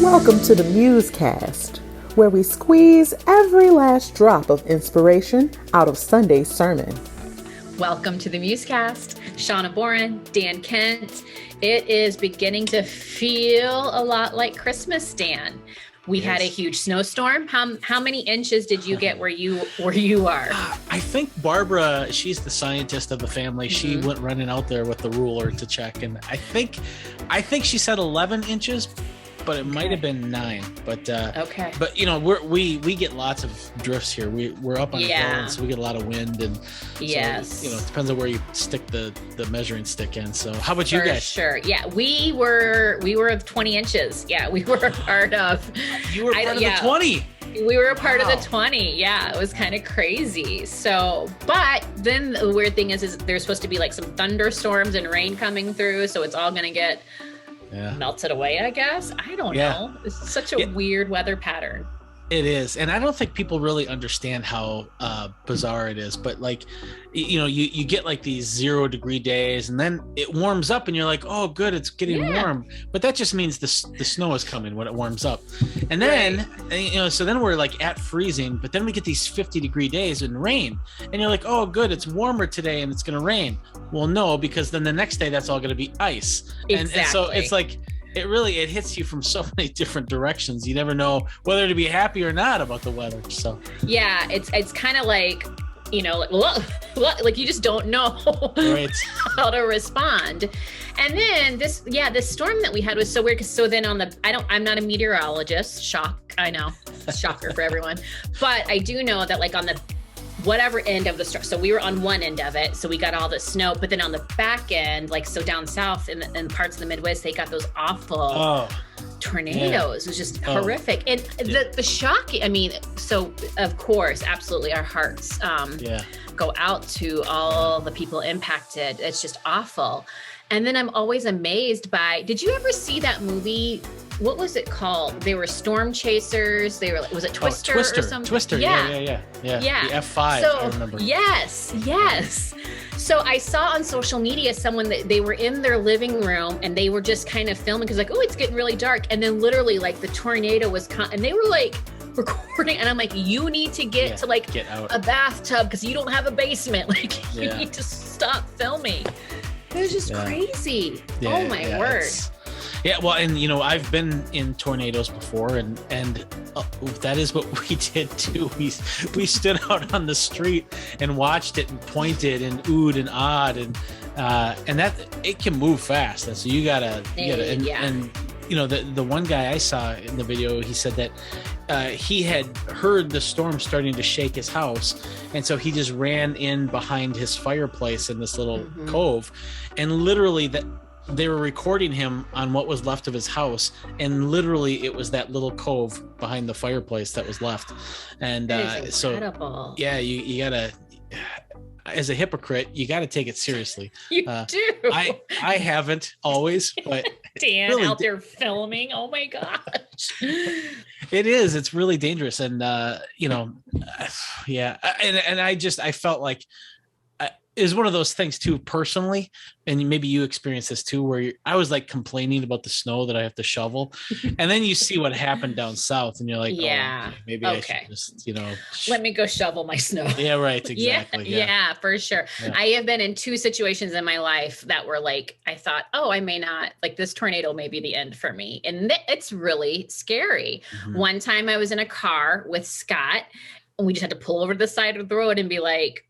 Welcome to the MuseCast, where we squeeze every last drop of inspiration out of Sunday's sermon. Welcome to the MuseCast. Shawna and Dan Kent. It is beginning to feel a lot like Christmas, Dan. We had a huge snowstorm. How many inches did you get where you are? I think Barbara, she's the scientist of the family. Mm-hmm. She went running out there with the ruler to check, and I think she said 11 inches. But it might have been 9. But okay. But you know, we get lots of drifts here. We're up on a hill, so we get a lot of wind, and so, you know, it depends on where you stick the measuring stick in. So how about you guys? Sure. Yeah, we were 20 inches. Yeah, we were a part of. You were part of the 20. We were a part of the 20. Yeah, it was kind of crazy. So, but then the weird thing is there's supposed to be like some thunderstorms and rain coming through, so it's all gonna get melted away, I guess. I don't know. It's such a weird weather pattern. It is. And I don't think people really understand how bizarre it is. But like, you know, you get like these 0-degree days and then it warms up and you're like, oh, good, it's getting warm. But that just means the snow is coming when it warms up. And then, you know, so then we're like at freezing, but then we get these 50-degree days and rain. And you're like, oh, good, it's warmer today and it's going to rain. Well, no, because then the next day that's all going to be ice. And so it's like, it hits you from so many different directions. You never know whether to be happy or not about the weather. So yeah, it's kind of like, you know, like you just don't know how to respond. And then this storm that we had was so weird because so then I'm not a meteorologist. I know, shocker for everyone, but I do know that like on the whatever end of the storm. So we were on one end of it. So we got all the snow, but then on the back end, like, so down south in parts of the Midwest, they got those awful tornadoes. It was just horrific. And the shock, I mean, so of course, absolutely our hearts go out to all the people impacted. It's just awful. And then I'm always amazed by, did you ever see that movie? What was it called? They were storm chasers. They were like, was it Twister or something? Twister. Yeah. The F5, I remember. Yes. So I saw on social media someone that they were in their living room and they were just kind of filming because like, oh, it's getting really dark. And then literally like the tornado was and they were like recording and I'm like, you need to get to like a bathtub because you don't have a basement. Like you need to stop filming. It was just crazy. Oh my word. Yeah, well, and you know, I've been in tornadoes before, and that is what we did too. We stood out on the street and watched it and pointed and oohed and awed, and that it can move fast. And so you gotta and you know, the one guy I saw in the video, he said that he had heard the storm starting to shake his house, and so he just ran in behind his fireplace in this little cove, and literally they were recording him on what was left of his house, and literally it was that little cove behind the fireplace that was left. And so you gotta, as a hypocrite, you gotta take it seriously. You do. I haven't always, but Dan really out there filming. Oh my gosh. It's really dangerous. And you know, and I felt like is one of those things too, personally, and maybe you experience this too, where I was like complaining about the snow that I have to shovel, and then you see what happened down south, and you're like, maybe I should just, you know, let me go shovel my snow. Yeah, right, exactly. Yeah, for sure. Yeah. I have been in 2 situations in my life that were like, I thought, oh, I may not, like this tornado may be the end for me, and it's really scary. One time I was in a car with Scott, and we just had to pull over to the side of the road and be like,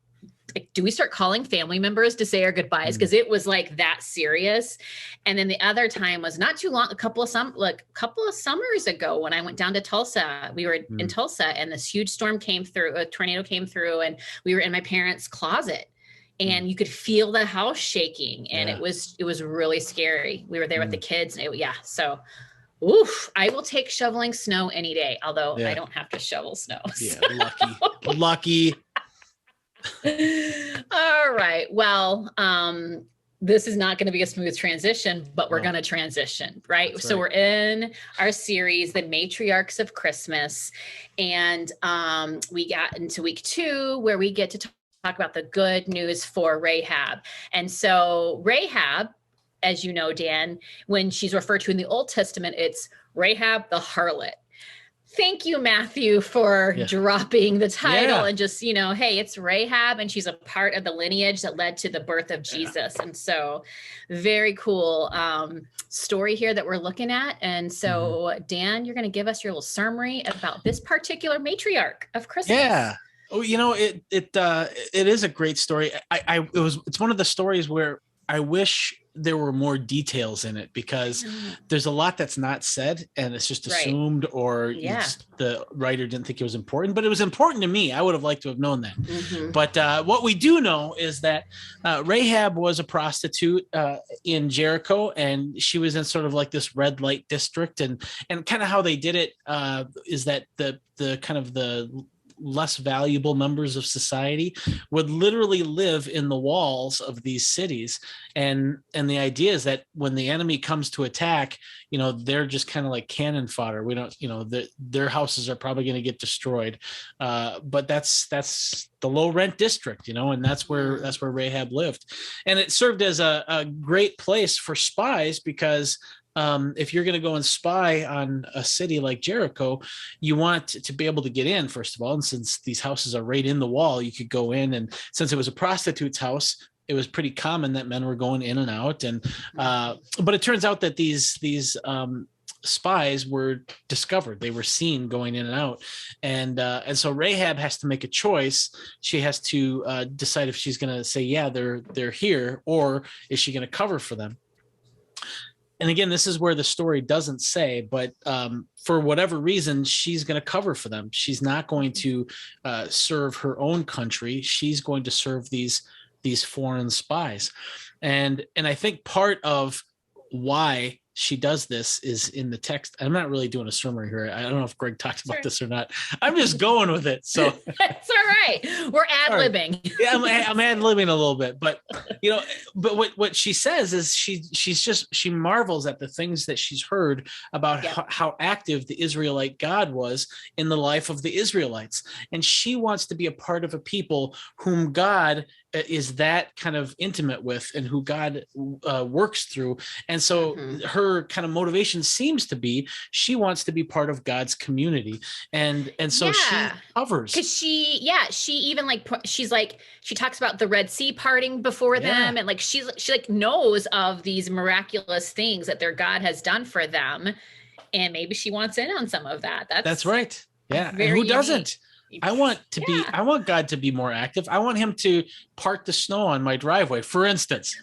do we start calling family members to say our goodbyes? Because it was like that serious. And then the other time was not too long, a couple of summers ago when I went down to Tulsa. We were in Tulsa and this huge storm came through, a tornado came through, and we were in my parents' closet and you could feel the house shaking. And it was really scary. We were there with the kids. And so oof, I will take shoveling snow any day, although I don't have to shovel snow. Yeah, lucky. All right. Well, this is not going to be a smooth transition, but we're going to transition, right? That's so we're in our series, The Matriarchs of Christmas. And we got into week 2 where we get to talk about the good news for Rahab. And so Rahab as you know, Dan, when she's referred to in the Old Testament, it's Rahab the harlot. Thank you, Matthew, for dropping the title and just, hey, it's Rahab, and she's a part of the lineage that led to the birth of Jesus. And so very cool story here that we're looking at. And so, Dan, you're going to give us your little summary about this particular matriarch of Christmas. Yeah. Oh, it is a great story. It's one of the stories where I wish there were more details in it, because there's a lot that's not said and it's just assumed, or the writer didn't think it was important, but it was important to me. I would have liked to have known that. But what we do know is that Rahab was a prostitute in Jericho, and she was in sort of like this red light district, and kind of how they did it is that the kind of the less valuable members of society would literally live in the walls of these cities, and the idea is that when the enemy comes to attack, they're just kind of like cannon fodder. We don't, their houses are probably going to get destroyed, but that's the low rent district, and that's where Rahab lived, and it served as a great place for spies, because if you're going to go and spy on a city like Jericho, you want to be able to get in, first of all. And since these houses are right in the wall, you could go in. And since it was a prostitute's house, it was pretty common that men were going in and out. And but it turns out that these spies were discovered. They were seen going in and out. And so Rahab has to make a choice. She has to decide if she's going to say, yeah, they're here, or is she going to cover for them? And again, this is where the story doesn't say, but for whatever reason, she's going to cover for them. She's not going to serve her own country. She's going to serve these foreign spies. And I think part of why she does this is in the text. I'm not really doing a summary here. I don't know if Greg talked about this or not. I'm just going with it. So it's all right. We're ad-libbing. Yeah, I'm ad-libbing a little bit, but but what she says is she marvels at the things that she's heard about how active the Israelite God was in the life of the Israelites, and she wants to be a part of a people whom God is that kind of intimate with, and who God works through. And so her kind of motivation seems to be she wants to be part of God's community, and so she covers, because she even she talks about the Red Sea parting before them, and like she knows of these miraculous things that their God has done for them, and maybe she wants in on some of that. That's right. Yeah, and who doesn't? I want God to be more active. I want him to part the snow on my driveway, for instance.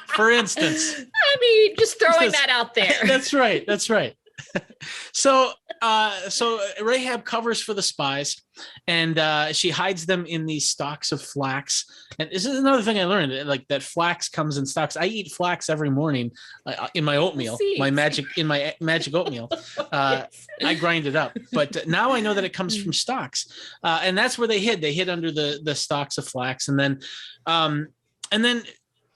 I mean, just throwing that out there. That's right. So Rahab covers for the spies, and she hides them in these stalks of flax. And this is another thing I learned, like that flax comes in stalks. I eat flax every morning in my oatmeal, my magic oatmeal. I grind it up, but now I know that it comes from stalks, and that's where they hid. They hid under the stalks of flax, and then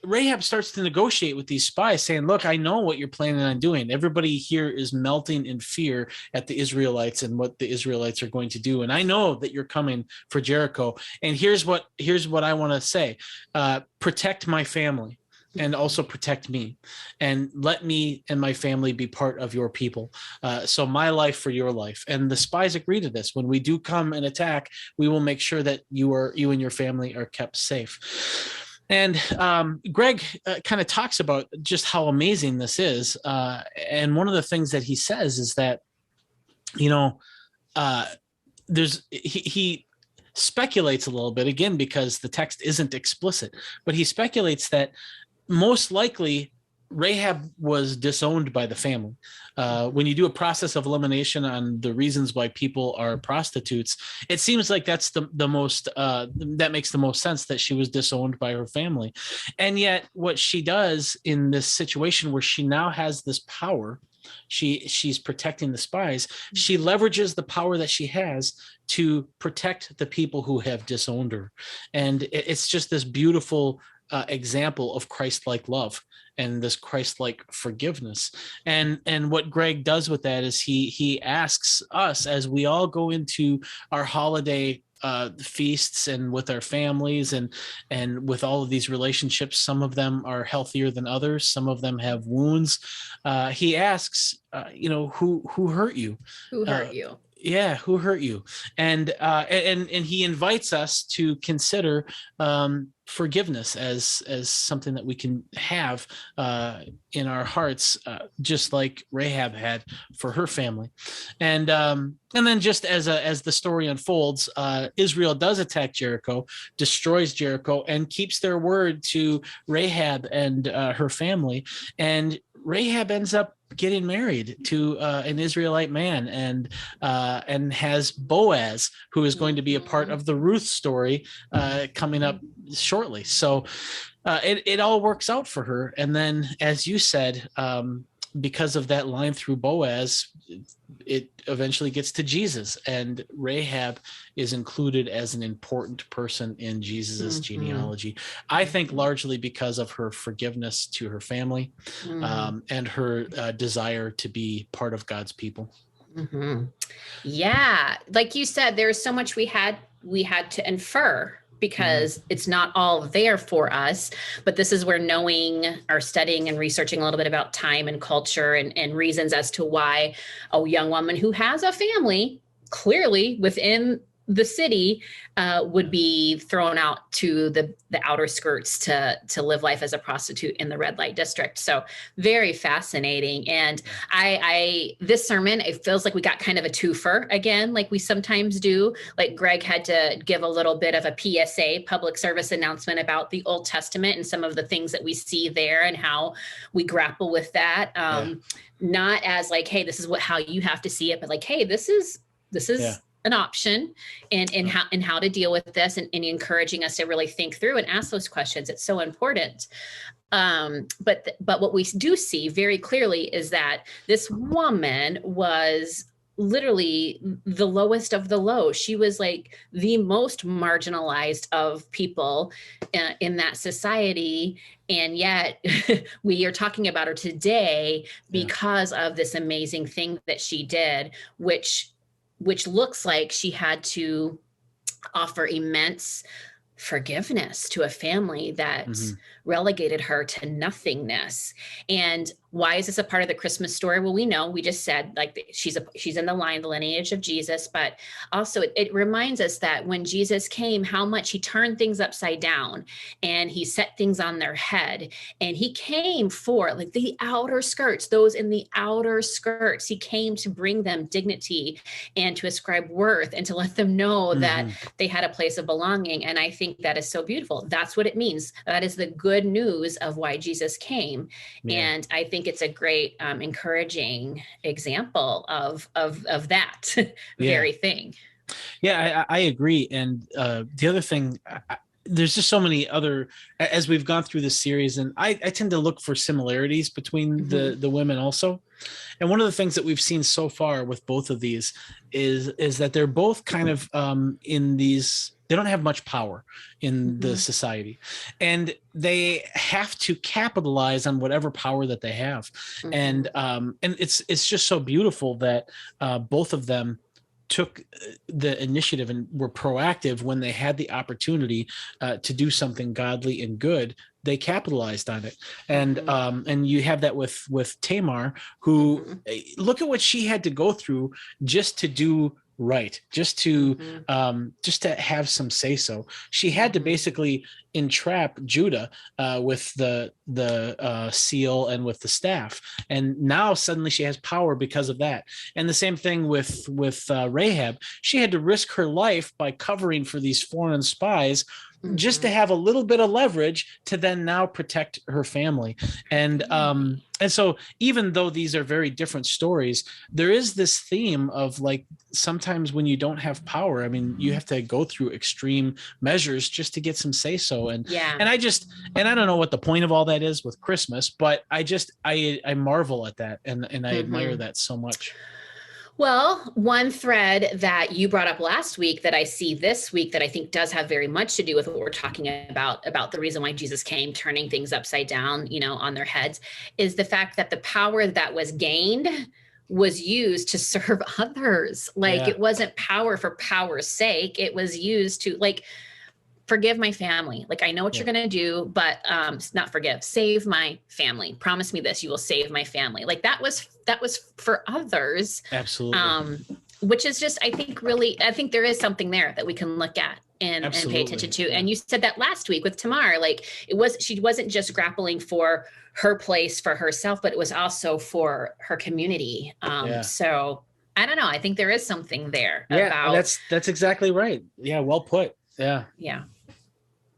Rahab starts to negotiate with these spies, saying, look, I know what you're planning on doing. Everybody here is melting in fear at the Israelites and what the Israelites are going to do. And I know that you're coming for Jericho. And here's what I want to say. Protect my family, and also protect me, and let me and my family be part of your people. So my life for your life. And the spies agree to this. When we do come and attack, we will make sure that you and your family are kept safe. And Greg kind of talks about just how amazing this is. And one of the things that he says is that, he speculates a little bit, again, because the text isn't explicit, but he speculates that most likely Rahab was disowned by the family. When you do a process of elimination on the reasons why people are prostitutes, it seems like that's the most that makes the most sense, that she was disowned by her family. And yet what she does in this situation where she now has this power, she's protecting the spies, she leverages the power that she has to protect the people who have disowned her. And it's just this beautiful example of Christ-like love and this Christ-like forgiveness. And what Greg does with that is he asks us, as we all go into our holiday feasts and with our families and with all of these relationships, some of them are healthier than others. Some of them have wounds. He asks, who hurt you? Who hurt you? Yeah, who hurt you? And he invites us to consider forgiveness as something that we can have in our hearts, just like Rahab had for her family. And then just as the story unfolds, Israel does attack Jericho, destroys Jericho, and keeps their word to Rahab and her family. And Rahab ends up getting married to an Israelite man, and has Boaz, who is going to be a part of the Ruth story coming up shortly. So it all works out for her. And then, as you said, because of that line through Boaz, it eventually gets to Jesus, and Rahab is included as an important person in Jesus's genealogy. I think largely because of her forgiveness to her family, and her desire to be part of God's people. Yeah, like you said, there's so much we had to infer, because it's not all there for us. But this is where knowing or studying and researching a little bit about time and culture and reasons as to why a young woman who has a family clearly within the city would be thrown out to the outer skirts to live life as a prostitute in the red light district. So very fascinating. And I this sermon, it feels like we got kind of a twofer again, like we sometimes do. Like Greg had to give a little bit of a PSA, public service announcement, about the Old Testament and some of the things that we see there and how we grapple with that. Not as like, hey, this is how you have to see it, but like, hey, this is an option and how to deal with this, and encouraging us to really think through and ask those questions. It's so important. But what we do see very clearly is that this woman was literally the lowest of the low. She was like the most marginalized of people in that society. And yet we are talking about her today because of this amazing thing that she did, which looks like she had to offer immense forgiveness to a family that relegated her to nothingness. And why is this a part of the Christmas story? Well, we know, we just said, like, she's in the lineage of Jesus, but also it reminds us that when Jesus came, how much he turned things upside down and he set things on their head. And he came for like the outer skirts, those in the outer skirts. He came to bring them dignity and to ascribe worth and to let them know that they had a place of belonging. And I think that is so beautiful. That's what it means. That is the good news of why Jesus came. And I think it's a great, encouraging example of that very thing. Yeah, I agree. And the other thing, there's just so many other, as we've gone through this series, and I tend to look for similarities between the women also. And one of the things that we've seen so far with both of these is that they're both kind of in these, they don't have much power in the society, and they have to capitalize on whatever power that they have. And it's just so beautiful that both of them took the initiative and were proactive when they had the opportunity to do something godly and good. They capitalized on it. And you have that with Tamar, who look at what she had to go through just to do right, just to have some say so. She had to basically entrap Judah with the seal and with the staff, and now suddenly she has power because of that. And the same thing with Rahab. She had to risk her life by covering for these foreign spies just to have a little bit of leverage to then now protect her family. And so even though these are very different stories, there is this theme of like, sometimes when you don't have power, I mean, you have to go through extreme measures just to get some say so. And I don't know what the point of all that is with Christmas, but I marvel at that and I admire that so much. Well, one thread that you brought up last week that I see this week that I think does have very much to do with what we're talking about the reason why Jesus came, turning things upside down, on their heads, is the fact that the power that was gained was used to serve others. Like it wasn't power for power's sake. It was used to like, forgive my family. Like, I know what you're going to do, but not forgive, save my family. Promise me this, you will save my family. Like that was for others. Absolutely. Which is just, I think there is something there that we can look at and pay attention to. Yeah. And you said that last week with Tamar, like she wasn't just grappling for her place for herself, but it was also for her community. So I don't know. I think there is something there. Yeah, that's exactly right. Yeah. Well put. Yeah. Yeah.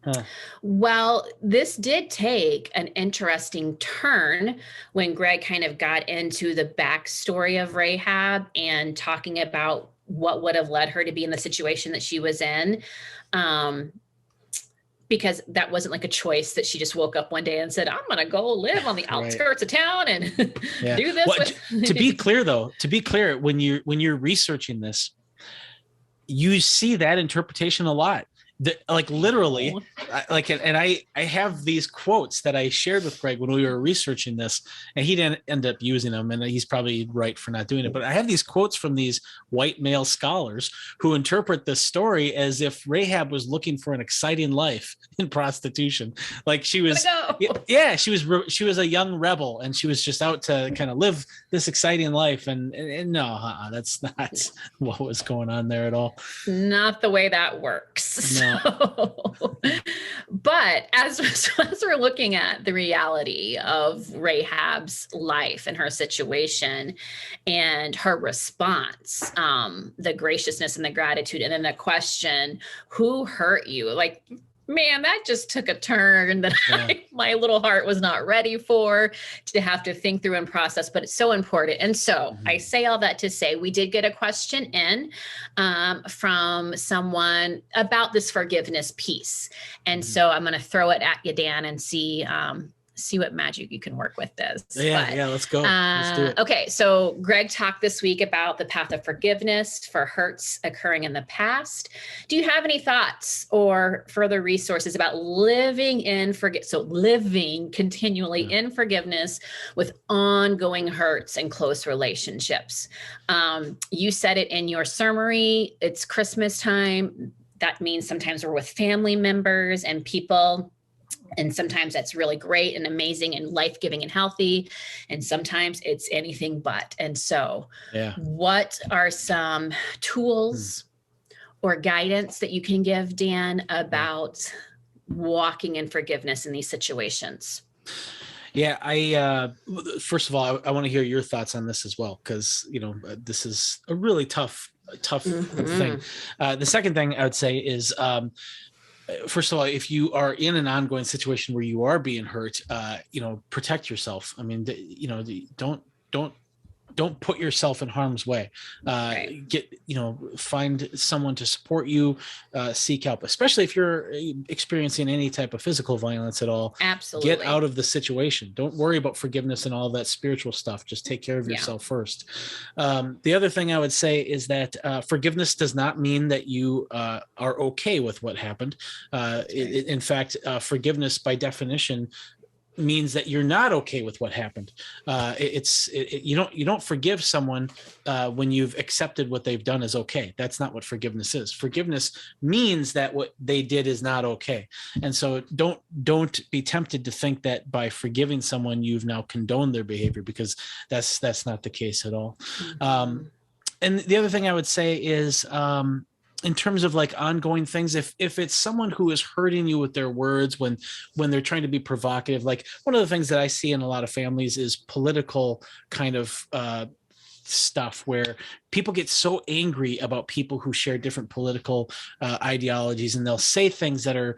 Huh. Well, this did take an interesting turn when Greg kind of got into the backstory of Rahab and talking about what would have led her to be in the situation that she was in. Because that wasn't like a choice that she just woke up one day and said, I'm going to go live on the outskirts of town and do this. Well, to be clear, when you're researching this, you see that interpretation a lot. Like literally, and I have these quotes that I shared with Greg when we were researching this, and he didn't end up using them, and he's probably right for not doing it. But I have these quotes from these white male scholars who interpret this story as if Rahab was looking for an exciting life in prostitution. Like she was, she was a young rebel, and she was just out to kind of live this exciting life. And no, that's not what was going on there at all. Not the way that works. No. But as we're looking at the reality of Rahab's life and her situation and her response, the graciousness and the gratitude, and then the question, who hurt you? Like, man, that just took a turn that my little heart was not ready for, to have to think through and process, but it's so important. And so I say all that to say, we did get a question in from someone about this forgiveness piece. And so I'm going to throw it at you, Dan, and see what magic you can work with this. Yeah, let's go. Let's do it. Okay, so Greg talked this week about the path of forgiveness for hurts occurring in the past. Do you have any thoughts or further resources about living continually in forgiveness with ongoing hurts and close relationships? You said it in your summary. It's Christmas time. That means sometimes we're with family members and people. And sometimes that's really great and amazing and life-giving and healthy. And sometimes it's anything but. And so what are some tools or guidance that you can give, Dan, about walking in forgiveness in these situations? Yeah, first of all, I want to hear your thoughts on this as well, because, this is a really tough thing. The second thing I would say is, first of all, if you are in an ongoing situation where you are being hurt, protect yourself. I mean, don't put yourself in harm's way. Find someone to support you, seek help, especially if you're experiencing any type of physical violence at all. Absolutely. Get out of the situation. Don't worry about forgiveness and all that spiritual stuff. Just take care of yourself first. The other thing I would say is that forgiveness does not mean that you are okay with what happened. In fact, forgiveness by definition means that you're not okay with what happened. You don't forgive someone when you've accepted what they've done is okay. That's not what forgiveness is. Forgiveness means that what they did is not okay. And so don't be tempted to think that by forgiving someone you've now condoned their behavior, because that's not the case at all. And the other thing I would say is, in terms of like ongoing things, if it's someone who is hurting you with their words when they're trying to be provocative, like one of the things that I see in a lot of families is political kind of stuff where people get so angry about people who share different political ideologies, and they'll say things that are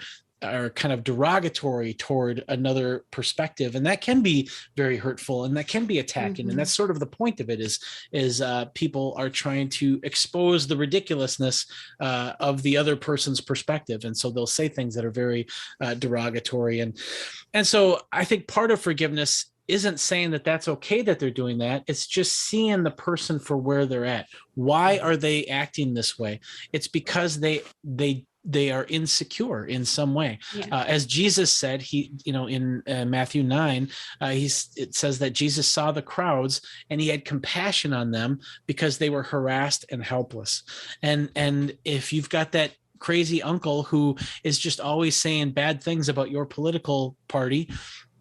kind of derogatory toward another perspective, and that can be very hurtful and that can be attacking. And that's sort of the point of it is people are trying to expose the ridiculousness of the other person's perspective, and so they'll say things that are very derogatory. And so I think part of forgiveness isn't saying that that's okay that they're doing that. It's just seeing the person for where they're at. Why are they acting this way? It's because they they are insecure in some way. Yeah. As Jesus said, he, in Matthew 9, it says that Jesus saw the crowds and he had compassion on them because they were harassed and helpless. And if you've got that crazy uncle who is just always saying bad things about your political party,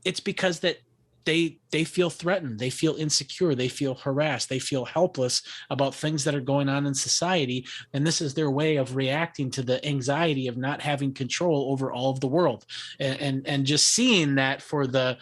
it's because that they feel threatened, they feel insecure, they feel harassed, they feel helpless about things that are going on in society. And this is their way of reacting to the anxiety of not having control over all of the world. And just seeing that for the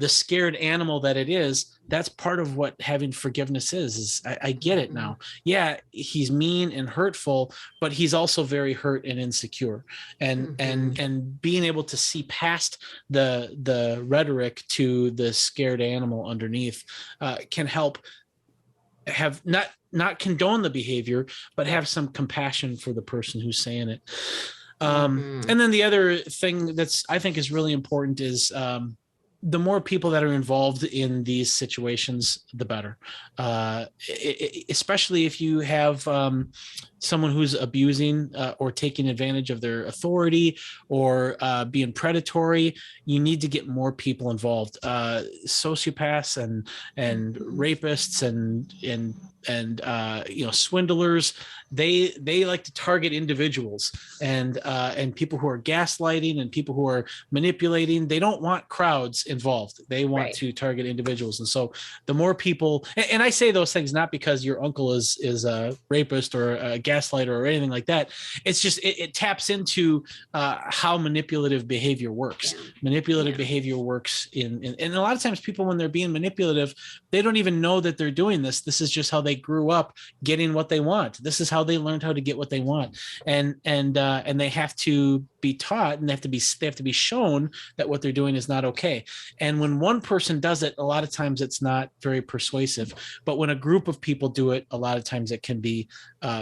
scared animal that it is, that's part of what having forgiveness is I get it now. Yeah, he's mean and hurtful, but he's also very hurt and insecure. And being able to see past the rhetoric to the scared animal underneath can help have not condone the behavior, but have some compassion for the person who's saying it. And then the other thing that's I think is really important is the more people that are involved in these situations, the better. Especially if you have someone who's abusing or taking advantage of their authority or being predatory, you need to get more people involved. Sociopaths and rapists and swindlers, they like to target individuals and people who are gaslighting and people who are manipulating. They don't want crowds involved. They want to target individuals. And so the more people, and I say those things not because your uncle is a rapist or a gaslighter or anything like that. It's just it taps into how manipulative behavior works. Manipulative behavior works and a lot of times people, when they're being manipulative, they don't even know that they're doing this. This is just how they grew up getting what they want. This is how they learned how to get what they want. And they have to be taught, and they have to be shown that what they're doing is not okay. And when one person does it, a lot of times it's not very persuasive. But when a group of people do it, a lot of times it can be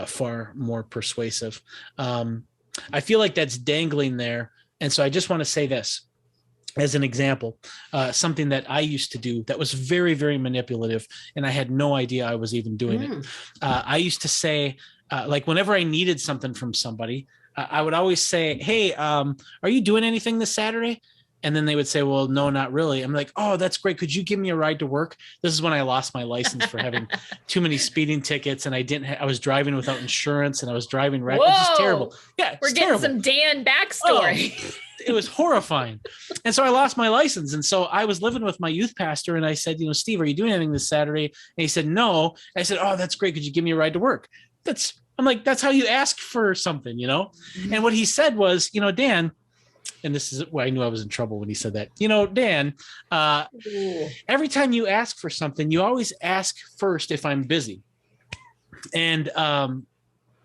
far more persuasive. I feel like that's dangling there. And so I just want to say this as an example, something that I used to do that was very, very manipulative, and I had no idea I was even doing it. I used to say, like whenever I needed something from somebody, I would always say, hey, are you doing anything this Saturday? And then they would say, well, no, not really. I'm like, oh, that's great. Could you give me a ride to work? This is when I lost my license for having too many speeding tickets. And I was driving without insurance, and I was driving reckless. It's just terrible. Yeah. We're getting some Dan backstory. Oh, it was horrifying. And so I lost my license. And so I was living with my youth pastor, and I said, Steve, are you doing anything this Saturday? And he said, no. I said, oh, that's great. Could you give me a ride to work? I'm like, that's how you ask for something, And what he said was, Dan, and this is why I knew I was in trouble when he said that, Dan, every time you ask for something, you always ask first if I'm busy. And I'm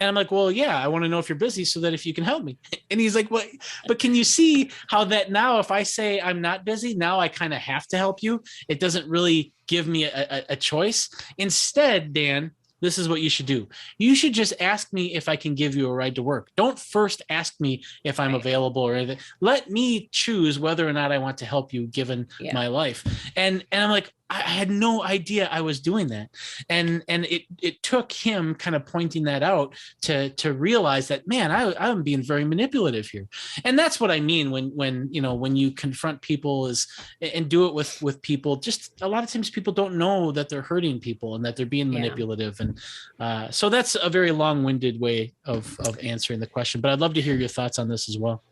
like, well, yeah, I want to know if you're busy so that if you can help me. And he's like, what? But can you see how that now, if I say I'm not busy, now I kind of have to help you. It doesn't really give me a choice. Instead, Dan, this is what you should do. You should just ask me if I can give you a ride to work. Don't first ask me if I'm available or anything. Let me choose whether or not I want to help you given my life. And I'm like, I had no idea I was doing that. And it took him kind of pointing that out to realize that, man, I'm being very manipulative here. And that's what I mean when you confront people and do it with people. Just a lot of times people don't know that they're hurting people and that they're being manipulative. And so that's a very long-winded way of answering the question, but I'd love to hear your thoughts on this as well.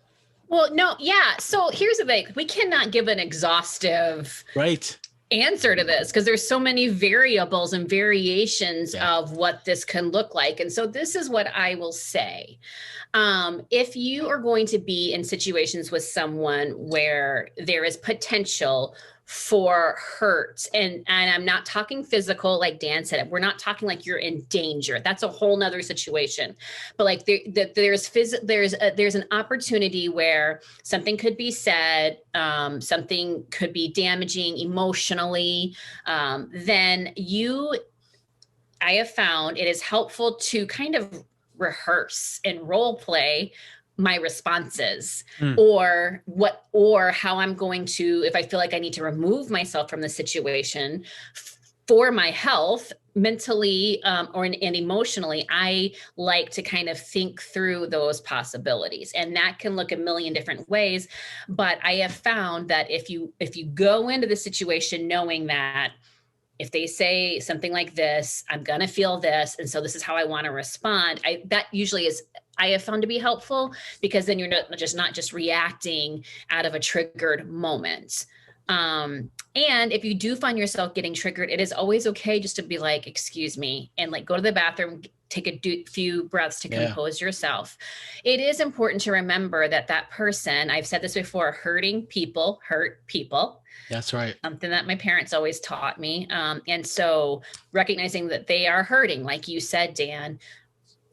Well, no. Yeah. So here's the thing. We cannot give an exhaustive answer to this because there's so many variables and variations of what this can look like. And so this is what I will say. If you are going to be in situations with someone where there is potential for hurt, and I'm not talking physical, like Dan said, we're not talking like you're in danger. That's a whole nother situation. But like there's an opportunity where something could be said, something could be damaging emotionally. Then I have found it is helpful to kind of rehearse and role play my responses or how I'm going to, if I feel like I need to remove myself from the situation for my health, mentally and emotionally, I like to kind of think through those possibilities, and that can look a million different ways. But I have found that if you go into the situation knowing that if they say something like this, I'm going to feel this, and so this is how I want to respond, that usually is, I have found to be helpful, because then you're not just reacting out of a triggered moment. And if you do find yourself getting triggered, it is always okay just to be like, excuse me, and like go to the bathroom, take a few breaths to compose yourself. It is important to remember that person, I've said this before, hurting people hurt people. That's right. Something that my parents always taught me. And so recognizing that they are hurting, like you said, Dan,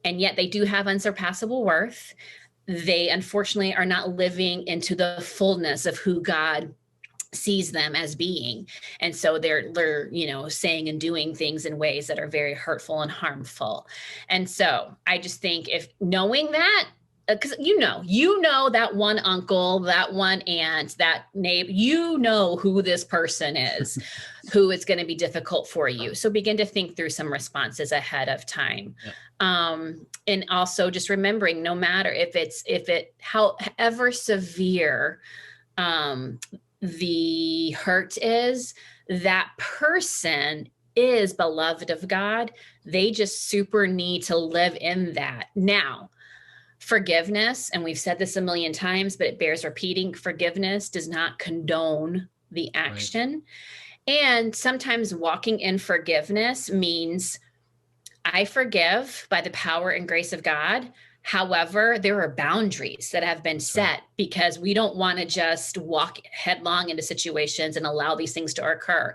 and yet they do have unsurpassable worth. They unfortunately are not living into the fullness of who God sees them as being. And so they're saying and doing things in ways that are very hurtful and harmful. And so I just think, if knowing that, because you know that one uncle, that one aunt, that neighbor, who this person is, who it's going to be difficult for you. So begin to think through some responses ahead of time. Yeah. And also just remembering, no matter however severe the hurt is, that person is beloved of God. They just super need to live in that. Now, forgiveness, and we've said this a million times, but it bears repeating, forgiveness does not condone the action. Right. And sometimes walking in forgiveness means I forgive by the power and grace of God. However, there are boundaries that have been set, because we don't want to just walk headlong into situations and allow these things to occur.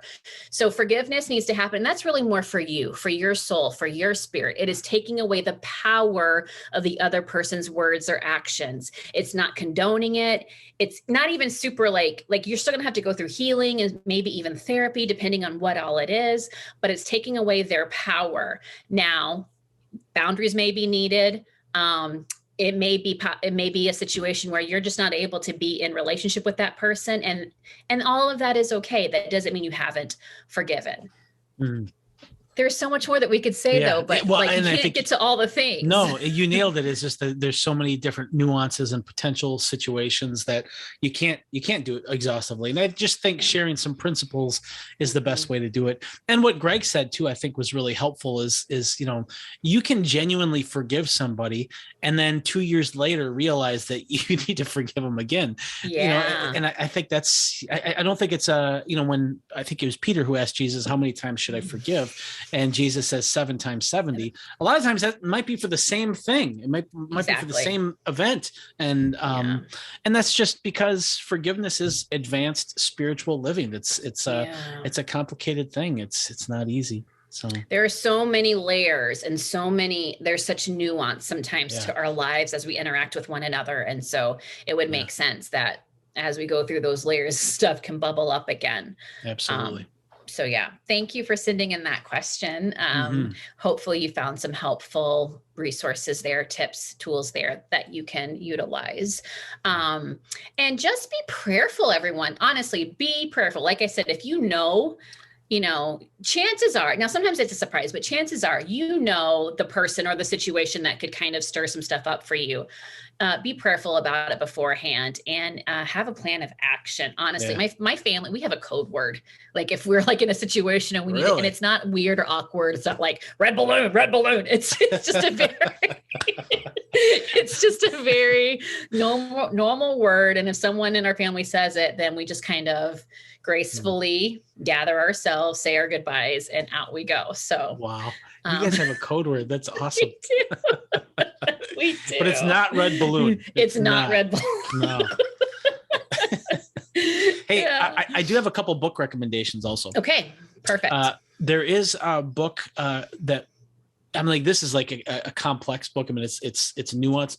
So forgiveness needs to happen. And that's really more for you, for your soul, for your spirit. It is taking away the power of the other person's words or actions. It's not condoning it. It's not even super like you're still going to have to go through healing and maybe even therapy, depending on what all it is, but it's taking away their power. Now, boundaries may be needed. It may be a situation where you're just not able to be in relationship with that person, and all of that is okay. That doesn't mean you haven't forgiven. Mm. There's so much more that we could say though, but you can't get to all the things. No, you nailed it. It's just that there's so many different nuances and potential situations that you can't do it exhaustively. And I just think sharing some principles is the best way to do it. And what Greg said too, I think was really helpful is, you can genuinely forgive somebody and then 2 years later realize that you need to forgive them again. Yeah. And I think that's, I don't think it's when I think it was Peter who asked Jesus, how many times should I forgive? And Jesus says 7 times 70. A lot of times that might be for the same thing. It might be for the same event. And and that's just because forgiveness is advanced spiritual living. It's a complicated thing. It's not easy. So there are so many layers and there's such nuance sometimes to our lives as we interact with one another. And so it would make sense that as we go through those layers, stuff can bubble up again. Absolutely. So thank you for sending in that question. Hopefully you found some helpful resources there, tips, tools there that you can utilize. And just be prayerful, everyone. Honestly, be prayerful. Like I said, if chances are, now sometimes it's a surprise, but chances are, the person or the situation that could kind of stir some stuff up for you. Be prayerful about it beforehand and have a plan of action. Honestly, my family, we have a code word. Like if we're like in a situation and we need it, and it's not weird or awkward. It's not like red balloon. It's just a very, it's just a very normal word. And if someone in our family says it, then we just kind of gracefully gather ourselves, say our goodbyes, and out we go. So wow, you guys have a code word. That's awesome. We do. But it's not red balloon. It's not red balloon. No. Hey, I do have a couple book recommendations also. Okay, perfect. There is a book that I'm like, this is like a complex book. I mean, it's nuanced,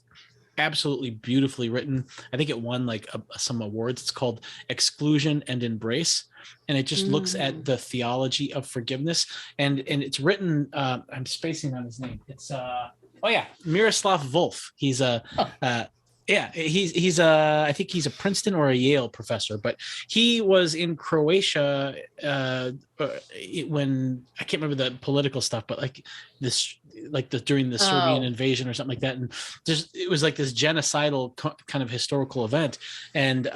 absolutely beautifully written. I think it won like some awards. It's called Exclusion and Embrace. And it just looks at the theology of forgiveness. And it's written, I'm spacing on his name. It's Miroslav Volf. He's Yeah, I think he's a Princeton or a Yale professor, but he was in Croatia when I can't remember the political stuff, but during the Serbian invasion or something like that, and it was like this genocidal kind of historical event, and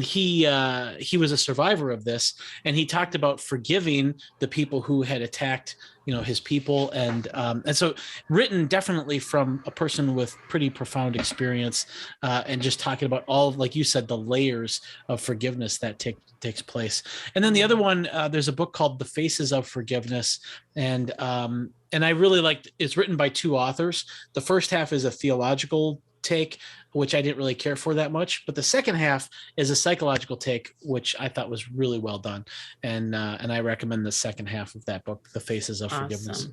he was a survivor of this, and he talked about forgiving the people who had attacked his people, and so written definitely from a person with pretty profound experience, and just talking about all of, like you said, the layers of forgiveness that takes place. And then the other one, there's a book called The Faces of Forgiveness, and I really liked. It's written by two authors. The first half is a theological take, which I didn't really care for that much, but the second half is a psychological take, which I thought was really well done, and I recommend the second half of that book, The Faces of Forgiveness.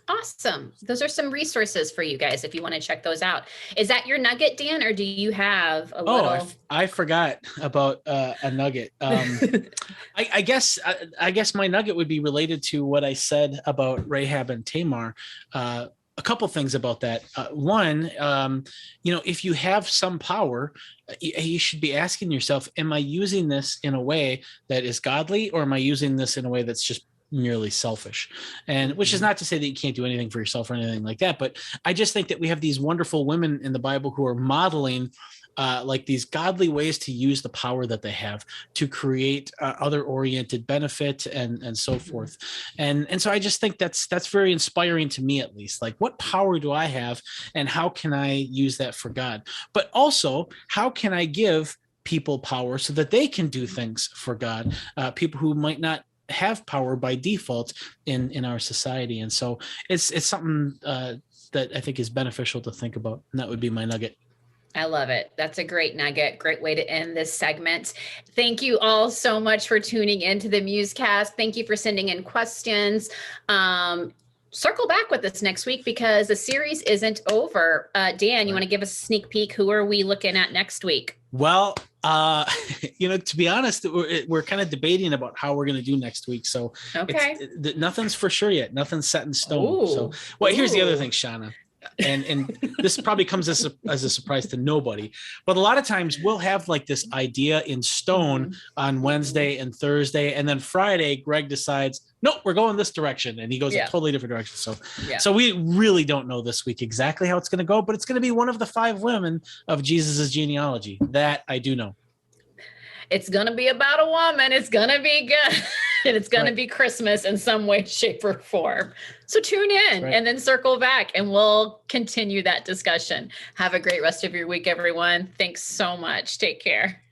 Awesome. Those are some resources for you guys if you want to check those out. Is that your nugget, Dan, or do you have a little? I forgot about a nugget. I guess my nugget would be related to what I said about Rahab and Tamar. A couple things about that. One, if you have some power, you should be asking yourself, am I using this in a way that is godly, or am I using this in a way that's just merely selfish? And which is not to say that you can't do anything for yourself or anything like that, but I just think that we have these wonderful women in the Bible who are modeling like these godly ways to use the power that they have to create other oriented benefit and so forth. And so I just think that's very inspiring to me, at least. Like, what power do I have, and how can I use that for God? But also, how can I give people power so that they can do things for God? People who might not have power by default in our society. And so it's something that I think is beneficial to think about. And that would be my nugget. I love it. That's a great nugget. Great way to end this segment. Thank you all so much for tuning into the MuseCast. Thank you for sending in questions. Circle back with us next week because the series isn't over. Dan, you want to give us a sneak peek? Who are we looking at next week? Well, to be honest, we're kind of debating about how we're going to do next week. So nothing's for sure yet. Nothing's set in stone. So, here's the other thing, Shawna. And this probably comes as a surprise to nobody, but a lot of times we'll have like this idea in stone on Wednesday and Thursday, and then Friday Greg decides, nope, we're going this direction, and he goes a totally different direction. So we really don't know this week exactly how it's going to go, but it's going to be one of the 5 women of Jesus's genealogy. That I do know. It's going to be about a woman. It's going to be good. And it's going to be Christmas in some way, shape, or form. So tune in and then circle back, and we'll continue that discussion. Have a great rest of your week, everyone. Thanks so much. Take care.